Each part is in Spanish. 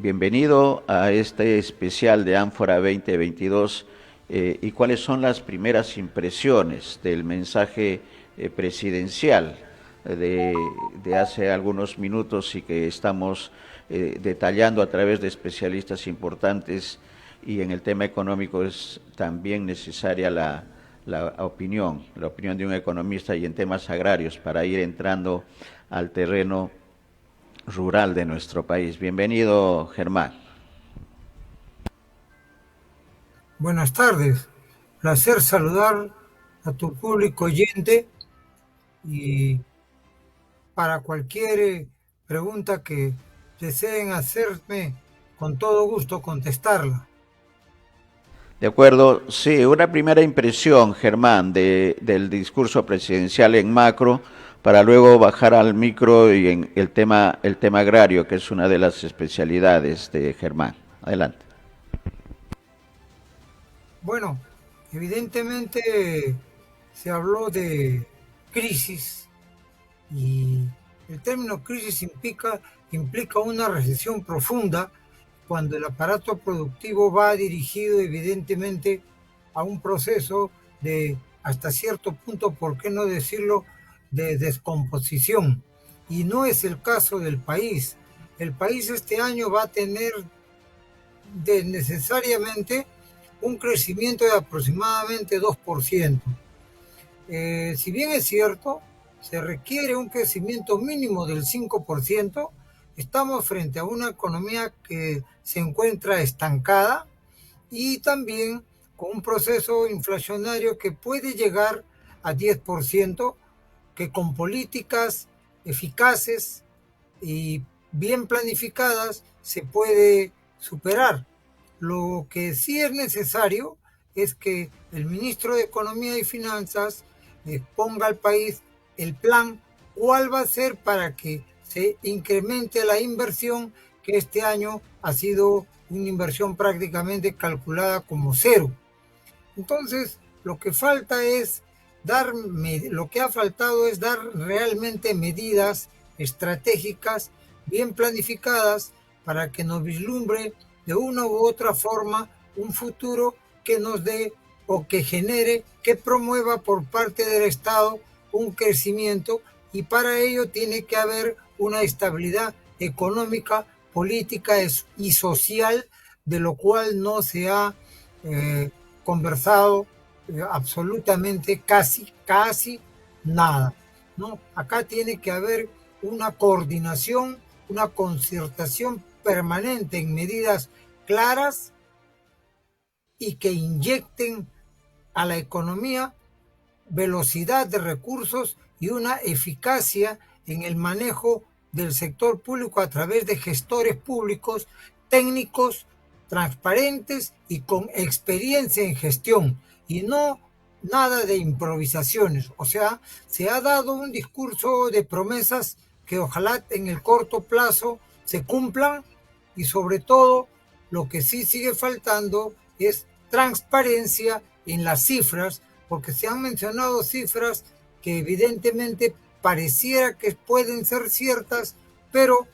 bienvenido a este especial de Ánfora 2022 y cuáles son las primeras impresiones del mensaje presidencial de hace algunos minutos y que estamos detallando a través de especialistas importantes, y en el tema económico es también necesaria la opinión de un economista, y en temas agrarios para ir entrando al terreno rural de nuestro país. Bienvenido, Germán. Buenas tardes, placer saludar a tu público oyente y para cualquier pregunta que deseen hacerme, con todo gusto contestarla. De acuerdo, sí, una primera impresión, Germán, del discurso presidencial en macro, para luego bajar al micro y en el tema agrario, que es una de las especialidades de Germán. Adelante. Bueno, evidentemente se habló de crisis y el término crisis implica una recesión profunda cuando el aparato productivo va dirigido evidentemente a un proceso de, hasta cierto punto, ¿por qué no decirlo?, de descomposición. Y no es el caso del país. El país este año va a tener necesariamente un crecimiento de aproximadamente 2%. Si bien es cierto, se requiere un crecimiento mínimo del 5%, estamos frente a una economía que se encuentra estancada y también con un proceso inflacionario que puede llegar a 10%, que con políticas eficaces y bien planificadas se puede superar. Lo que sí es necesario es que el ministro de Economía y Finanzas ponga al país el plan, cuál va a ser para que se incremente la inversión, que este año ha sido una inversión prácticamente calculada como cero. Entonces, lo que ha faltado es dar realmente medidas estratégicas bien planificadas para que nos vislumbre de una u otra forma un futuro que nos dé o que genere, que promueva por parte del Estado un crecimiento, y para ello tiene que haber una estabilidad económica, política y social, de lo cual no se ha eh, conversado absolutamente casi nada, ¿no? Acá tiene que haber una coordinación, una concertación permanente en medidas claras y que inyecten a la economía velocidad de recursos y una eficacia en el manejo del sector público a través de gestores públicos técnicos, transparentes y con experiencia en gestión, y no nada de improvisaciones. O sea, se ha dado un discurso de promesas que ojalá en el corto plazo se cumplan, y sobre todo lo que sí sigue faltando es transparencia en las cifras, porque se han mencionado cifras que evidentemente pareciera que pueden ser ciertas, pero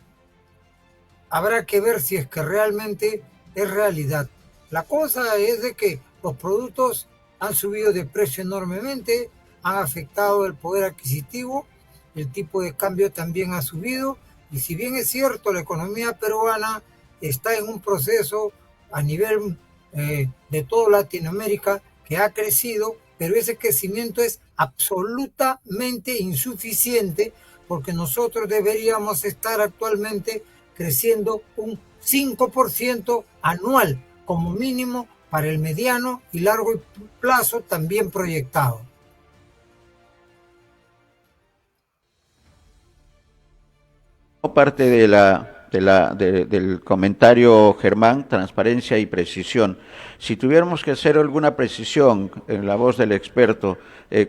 habrá que ver si es que realmente es realidad. La cosa es de que los productos han subido de precio enormemente, han afectado el poder adquisitivo, el tipo de cambio también ha subido, y si bien es cierto, la economía peruana está en un proceso a nivel de toda Latinoamérica que ha crecido, pero ese crecimiento es absolutamente insuficiente, porque nosotros deberíamos estar actualmente creciendo un 5% anual como mínimo para el mediano y largo plazo también proyectado. Parte del comentario, Germán, transparencia y precisión. Si tuviéramos que hacer alguna precisión en la voz del experto,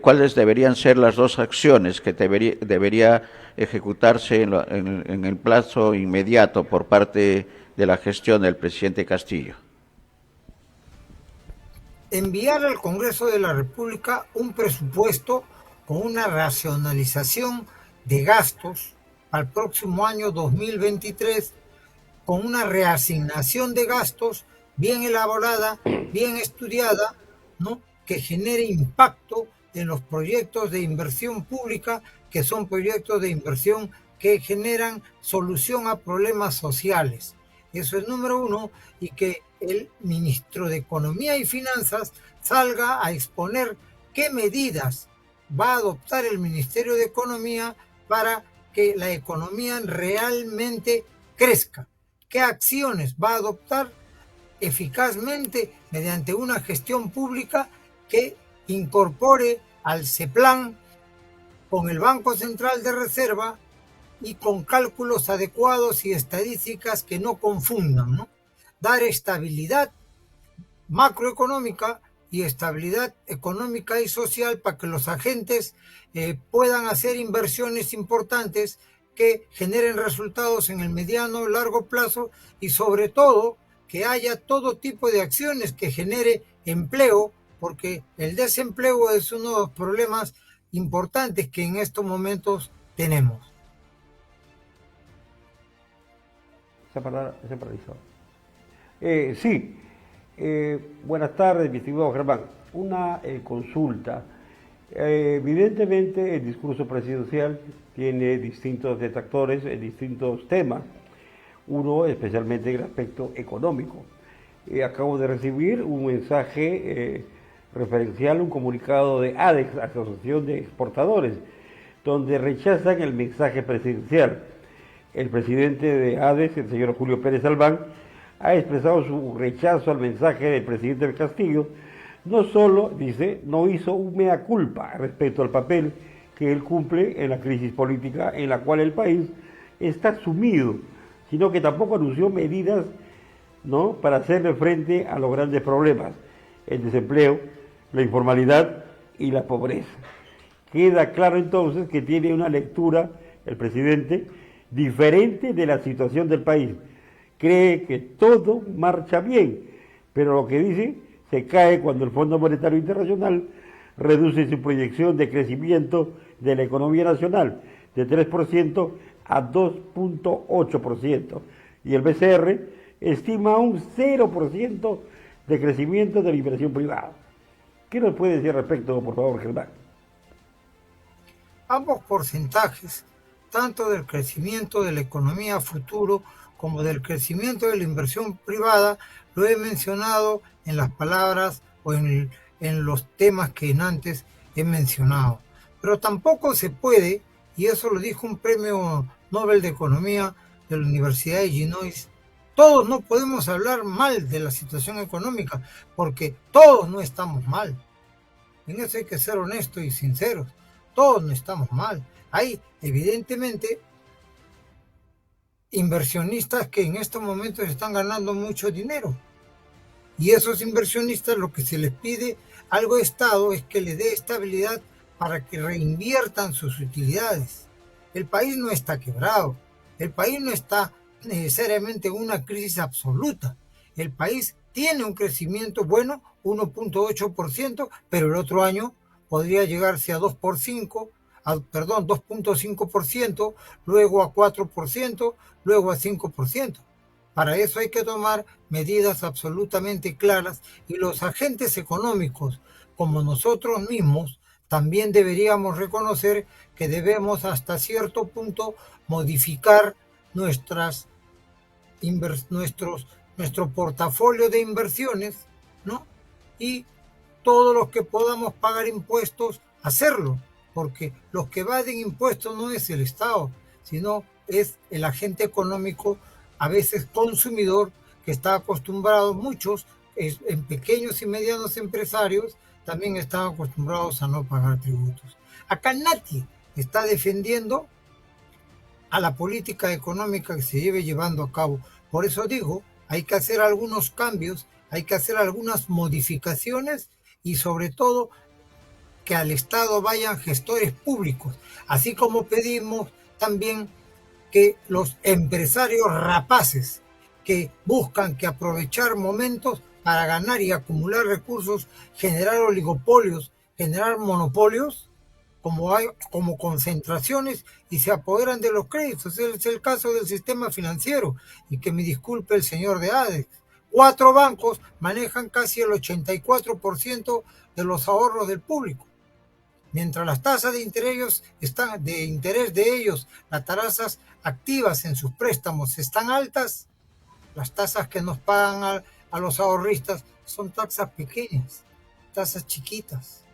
¿cuáles deberían ser las dos acciones que debería ejecutarse en el plazo inmediato por parte de la gestión del presidente Castillo? Enviar al Congreso de la República un presupuesto con una racionalización de gastos al próximo año 2023, con una reasignación de gastos bien elaborada, bien estudiada, ¿no? Que genere impacto en los proyectos de inversión pública, que son proyectos de inversión que generan solución a problemas sociales. Eso es número uno, y que el ministro de Economía y Finanzas salga a exponer qué medidas va a adoptar el Ministerio de Economía para que la economía realmente crezca. ¿Qué acciones va a adoptar eficazmente mediante una gestión pública que incorpore al CEPLAN con el Banco Central de Reserva y con cálculos adecuados y estadísticas que no confundan, ¿no? Dar estabilidad macroeconómica y estabilidad económica y social para que los agentes puedan hacer inversiones importantes que generen resultados en el mediano, largo plazo, y sobre todo que haya todo tipo de acciones que genere empleo, porque el desempleo es uno de los problemas importantes que en estos momentos tenemos. Se paralizó. Sí, buenas tardes, mi estimado Germán. Una consulta. Evidentemente el discurso presidencial tiene distintos detractores en distintos temas, uno especialmente en el aspecto económico. Acabo de recibir un mensaje referencial, un comunicado de ADEX, Asociación de Exportadores, donde rechazan el mensaje presidencial. El presidente de ADEX, el señor Julio Pérez Albán, ha expresado su rechazo al mensaje del presidente del Castillo. No solo, dice, no hizo un mea culpa respecto al papel que él cumple en la crisis política en la cual el país está sumido, sino que tampoco anunció medidas, ¿no?, para hacerle frente a los grandes problemas, el desempleo, la informalidad y la pobreza. Queda claro entonces que tiene una lectura, el presidente, diferente de la situación del país. Cree que todo marcha bien, pero lo que dice se cae cuando el Fondo Monetario Internacional reduce su proyección de crecimiento de la economía nacional de 3% a 2.8%, y el BCR estima un 0% de crecimiento de la inversión privada. ¿Qué nos puede decir al respecto, por favor, Germán? Ambos porcentajes, tanto del crecimiento de la economía futuro como del crecimiento de la inversión privada, lo he mencionado en las palabras o en los temas que antes he mencionado. Pero tampoco se puede, y eso lo dijo un premio Nobel de Economía de la Universidad de Illinois, todos no podemos hablar mal de la situación económica, porque todos no estamos mal. En eso hay que ser honestos y sinceros. Todos no estamos mal. Hay, evidentemente, inversionistas que en estos momentos están ganando mucho dinero. Y esos inversionistas, lo que se les pide al Estado es que les dé estabilidad para que reinviertan sus utilidades. El país no está quebrado. El país no está necesariamente en una crisis absoluta. El país tiene un crecimiento bueno, 1.8%, pero el otro año podría llegarse a 2.5%, luego a 4%, luego a 5%. Para eso hay que tomar medidas absolutamente claras, y los agentes económicos, como nosotros mismos, también deberíamos reconocer que debemos hasta cierto punto modificar nuestro portafolio de inversiones, ¿no? Y todos los que podamos pagar impuestos, hacerlo, porque los que evaden impuestos no es el Estado, sino es el agente económico, a veces consumidor, que está acostumbrado, muchos en pequeños y medianos empresarios también están acostumbrados a no pagar tributos. Acá nadie está defendiendo a la política económica que se lleve llevando a cabo. Por eso digo, hay que hacer algunos cambios, hay que hacer algunas modificaciones, y sobre todo que al Estado vayan gestores públicos, así como pedimos también que los empresarios rapaces que buscan que aprovechar momentos para ganar y acumular recursos, generar oligopolios, generar monopolios, como concentraciones y se apoderan de los créditos. Es el caso del sistema financiero. Y que me disculpe el señor de ADEX. 4 bancos manejan casi el 84% de los ahorros del público. Mientras las tasas de interés de ellos, las tasas activas en sus préstamos están altas, las tasas que nos pagan a los ahorristas son tasas pequeñas, tasas chiquitas.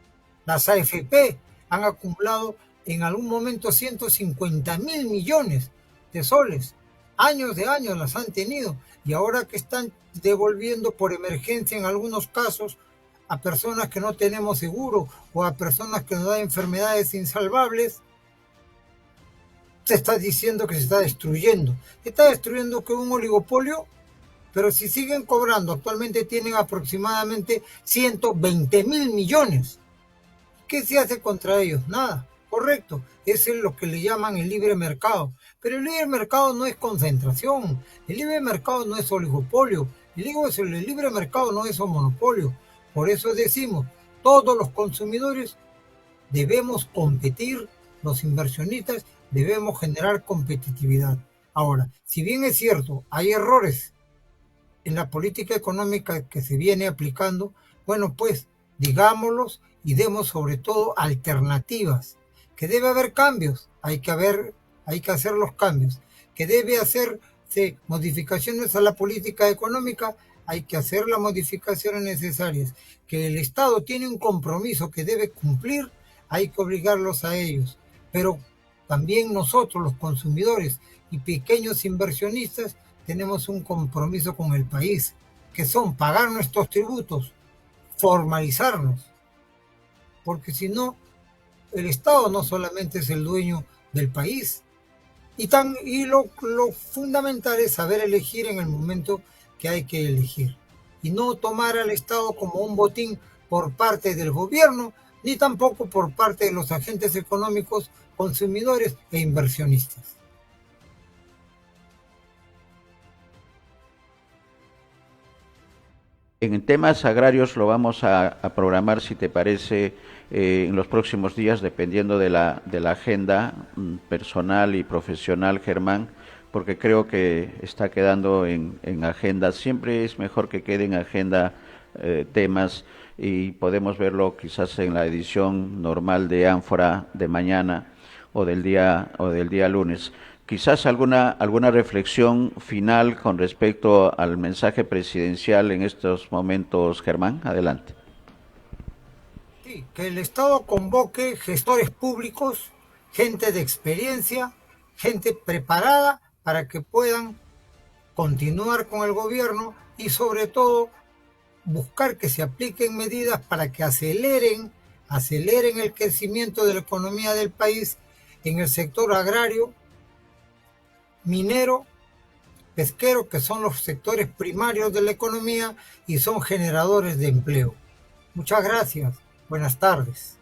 Las AFP han acumulado en algún momento 150.000 millones de soles. Años de años las han tenido y ahora que están devolviendo por emergencia en algunos casos a personas que no tenemos seguro o a personas que nos dan enfermedades insalvables, se está diciendo que se está destruyendo. Se está destruyendo que un oligopolio, pero si siguen cobrando, actualmente tienen aproximadamente 120.000 millones. ¿Qué se hace contra ellos? Nada. Correcto, eso es lo que le llaman el libre mercado. Pero el libre mercado no es concentración, el libre mercado no es oligopolio, el libre mercado no es un monopolio. Por eso decimos, todos los consumidores debemos competir, los inversionistas debemos generar competitividad. Ahora, si bien es cierto, hay errores en la política económica que se viene aplicando, bueno, pues digámoslos y demos sobre todo alternativas. Que debe haber cambios, hay que hacer los cambios. Que debe hacerse modificaciones a la política económica, hay que hacer las modificaciones necesarias. Que el Estado tiene un compromiso que debe cumplir, hay que obligarlos a ellos. Pero también nosotros, los consumidores y pequeños inversionistas, tenemos un compromiso con el país, que son pagar nuestros tributos, formalizarnos. Porque si no, el Estado no solamente es el dueño del país. Y lo fundamental es saber elegir en el momento que hay que elegir. Y no tomar al Estado como un botín por parte del gobierno, ni tampoco por parte de los agentes económicos, consumidores e inversionistas. En temas agrarios lo vamos a programar, si te parece, en los próximos días, dependiendo de la agenda personal y profesional, Germán, porque creo que está quedando en agenda. Siempre es mejor que quede en agenda temas y podemos verlo quizás en la edición normal de Ánfora de mañana o del día lunes. Quizás alguna reflexión final con respecto al mensaje presidencial en estos momentos, Germán. Adelante. Sí, que el Estado convoque gestores públicos, gente de experiencia, gente preparada para que puedan continuar con el gobierno y sobre todo buscar que se apliquen medidas para que aceleren el crecimiento de la economía del país en el sector agrario, minero, pesquero, que son los sectores primarios de la economía y son generadores de empleo. Muchas gracias. Buenas tardes.